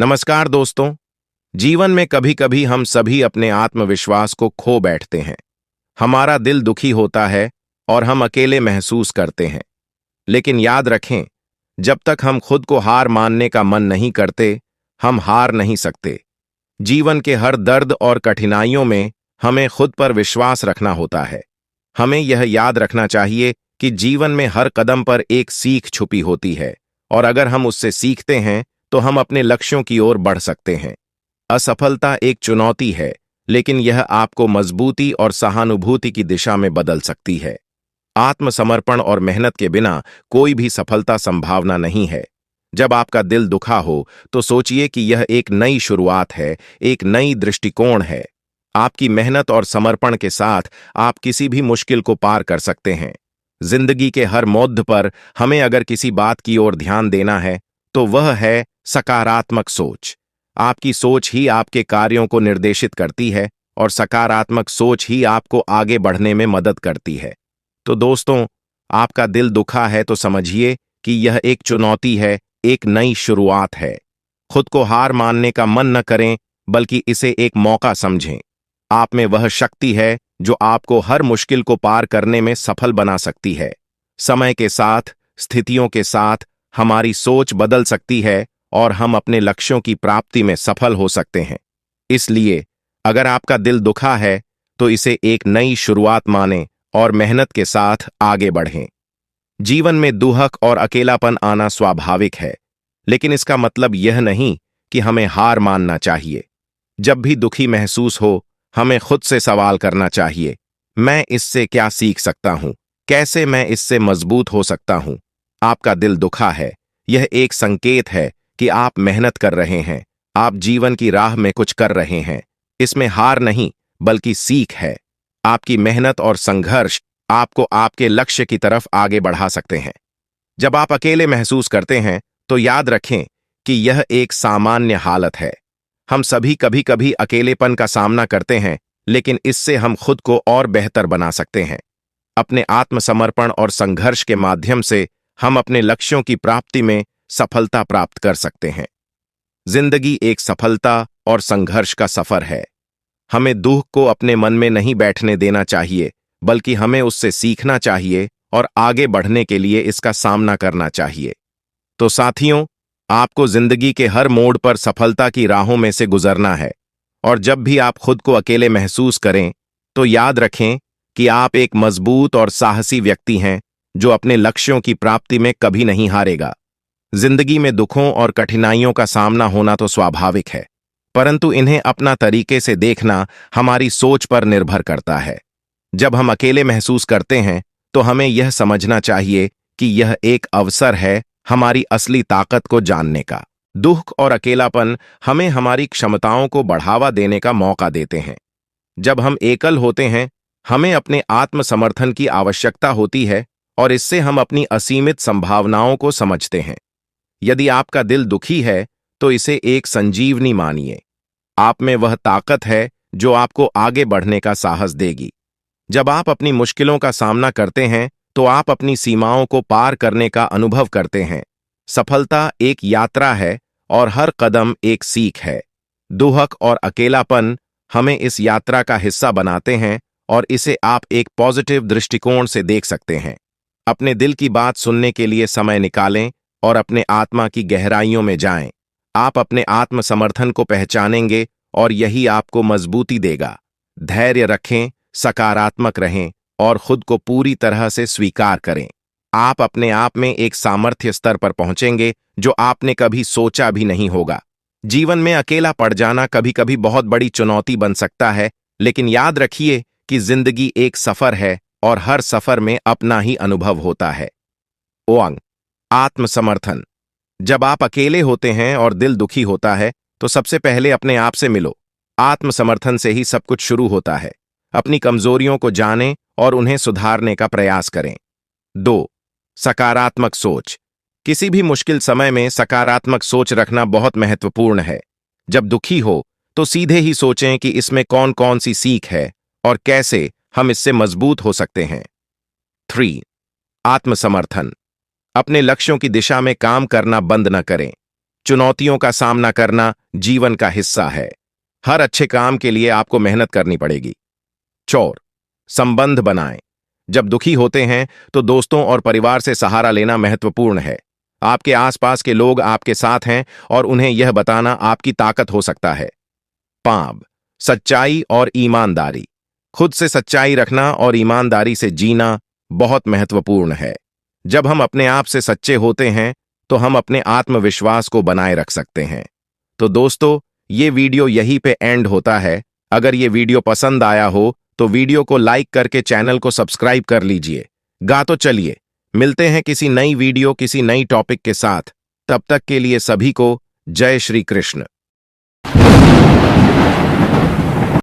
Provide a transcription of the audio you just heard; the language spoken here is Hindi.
नमस्कार दोस्तों। जीवन में कभी कभी हम सभी अपने आत्मविश्वास को खो बैठते हैं। हमारा दिल दुखी होता है और हम अकेले महसूस करते हैं। लेकिन याद रखें, जब तक हम खुद को हार मानने का मन नहीं करते, हम हार नहीं सकते। जीवन के हर दर्द और कठिनाइयों में हमें खुद पर विश्वास रखना होता है। हमें यह याद रखना चाहिए कि जीवन में हर कदम पर एक सीख छुपी होती है, और अगर हम उससे सीखते हैं तो हम अपने लक्ष्यों की ओर बढ़ सकते हैं। असफलता एक चुनौती है, लेकिन यह आपको मजबूती और सहानुभूति की दिशा में बदल सकती है। आत्मसमर्पण और मेहनत के बिना कोई भी सफलता संभावना नहीं है। जब आपका दिल दुखा हो तो सोचिए कि यह एक नई शुरुआत है, एक नई दृष्टिकोण है। आपकी मेहनत और समर्पण के साथ आप किसी भी मुश्किल को पार कर सकते हैं। जिंदगी के हर मोड़ पर हमें अगर किसी बात की ओर ध्यान देना है तो वह है सकारात्मक सोच। आपकी सोच ही आपके कार्यों को निर्देशित करती है, और सकारात्मक सोच ही आपको आगे बढ़ने में मदद करती है। तो दोस्तों, आपका दिल दुखा है तो समझिए कि यह एक चुनौती है, एक नई शुरुआत है। खुद को हार मानने का मन न करें, बल्कि इसे एक मौका समझें। आप में वह शक्ति है जो आपको हर मुश्किल को पार करने में सफल बना सकती है। समय के साथ, स्थितियों के साथ हमारी सोच बदल सकती है और हम अपने लक्ष्यों की प्राप्ति में सफल हो सकते हैं। इसलिए अगर आपका दिल दुखा है तो इसे एक नई शुरुआत मानें और मेहनत के साथ आगे बढ़ें। जीवन में दुख और अकेलापन आना स्वाभाविक है, लेकिन इसका मतलब यह नहीं कि हमें हार मानना चाहिए। जब भी दुखी महसूस हो, हमें खुद से सवाल करना चाहिए, मैं इससे क्या सीख सकता हूं? कैसे मैं इससे मजबूत हो सकता हूं? आपका दिल दुखा है, यह एक संकेत है कि आप मेहनत कर रहे हैं, आप जीवन की राह में कुछ कर रहे हैं। इसमें हार नहीं, बल्कि सीख है। आपकी मेहनत और संघर्ष आपको आपके लक्ष्य की तरफ आगे बढ़ा सकते हैं। जब आप अकेले महसूस करते हैं तो याद रखें कि यह एक सामान्य हालत है। हम सभी कभी कभी अकेलेपन का सामना करते हैं, लेकिन इससे हम खुद को और बेहतर बना सकते हैं। अपने आत्मसमर्पण और संघर्ष के माध्यम से हम अपने लक्ष्यों की प्राप्ति में सफलता प्राप्त कर सकते हैं। जिंदगी एक सफलता और संघर्ष का सफर है। हमें दुख को अपने मन में नहीं बैठने देना चाहिए, बल्कि हमें उससे सीखना चाहिए और आगे बढ़ने के लिए इसका सामना करना चाहिए। तो साथियों, आपको जिंदगी के हर मोड़ पर सफलता की राहों में से गुजरना है, और जब भी आप खुद को अकेले महसूस करें तो याद रखें कि आप एक मजबूत और साहसी व्यक्ति हैं जो अपने लक्ष्यों की प्राप्ति में कभी नहीं हारेगा। जिंदगी में दुखों और कठिनाइयों का सामना होना तो स्वाभाविक है, परंतु इन्हें अपना तरीके से देखना हमारी सोच पर निर्भर करता है। जब हम अकेले महसूस करते हैं तो हमें यह समझना चाहिए कि यह एक अवसर है हमारी असली ताकत को जानने का। दुख और अकेलापन हमें हमारी क्षमताओं को बढ़ावा देने का मौका देते हैं। जब हम एकल होते हैं, हमें अपने आत्मसमर्थन की आवश्यकता होती है, और इससे हम अपनी असीमित संभावनाओं को समझते हैं। यदि आपका दिल दुखी है तो इसे एक संजीवनी मानिए। आप में वह ताकत है जो आपको आगे बढ़ने का साहस देगी। जब आप अपनी मुश्किलों का सामना करते हैं तो आप अपनी सीमाओं को पार करने का अनुभव करते हैं। सफलता एक यात्रा है और हर कदम एक सीख है। दुख और अकेलापन हमें इस यात्रा का हिस्सा बनाते हैं, और इसे आप एक पॉजिटिव दृष्टिकोण से देख सकते हैं। अपने दिल की बात सुनने के लिए समय निकालें और अपने आत्मा की गहराइयों में जाएं। आप अपने आत्मसमर्थन को पहचानेंगे और यही आपको मजबूती देगा। धैर्य रखें, सकारात्मक रहें और खुद को पूरी तरह से स्वीकार करें। आप अपने आप में एक सामर्थ्य स्तर पर पहुंचेंगे जो आपने कभी सोचा भी नहीं होगा। जीवन में अकेला पड़ जाना कभी कभी बहुत बड़ी चुनौती बन सकता है, लेकिन याद रखिए कि जिंदगी एक सफर है और हर सफर में अपना ही अनुभव होता है। ओंग आत्मसमर्थन। जब आप अकेले होते हैं और दिल दुखी होता है तो सबसे पहले अपने आप से मिलो। आत्मसमर्थन से ही सब कुछ शुरू होता है। अपनी कमजोरियों को जानें और उन्हें सुधारने का प्रयास करें। 2. सकारात्मक सोच। किसी भी मुश्किल समय में सकारात्मक सोच रखना बहुत महत्वपूर्ण है। जब दुखी हो तो सीधे ही सोचें कि इसमें कौन कौन सी सीख है और कैसे हम इससे मजबूत हो सकते हैं। 3. आत्मसमर्थन। अपने लक्ष्यों की दिशा में काम करना बंद न करें। चुनौतियों का सामना करना जीवन का हिस्सा है। हर अच्छे काम के लिए आपको मेहनत करनी पड़ेगी। चौर, संबंध बनाएं। जब दुखी होते हैं तो दोस्तों और परिवार से सहारा लेना महत्वपूर्ण है। आपके आसपास के लोग आपके साथ हैं और उन्हें यह बताना आपकी ताकत हो सकता है। पांब, सच्चाई और ईमानदारी। खुद से सच्चाई रखना और ईमानदारी से जीना बहुत महत्वपूर्ण है। जब हम अपने आप से सच्चे होते हैं तो हम अपने आत्मविश्वास को बनाए रख सकते हैं। तो दोस्तों, ये वीडियो यहीं पे एंड होता है। अगर ये वीडियो पसंद आया हो तो वीडियो को लाइक करके चैनल को सब्सक्राइब कर लीजिए। तो चलिए मिलते हैं किसी नई वीडियो किसी नई टॉपिक के साथ। तब तक के लिए सभी को जय श्री कृष्ण।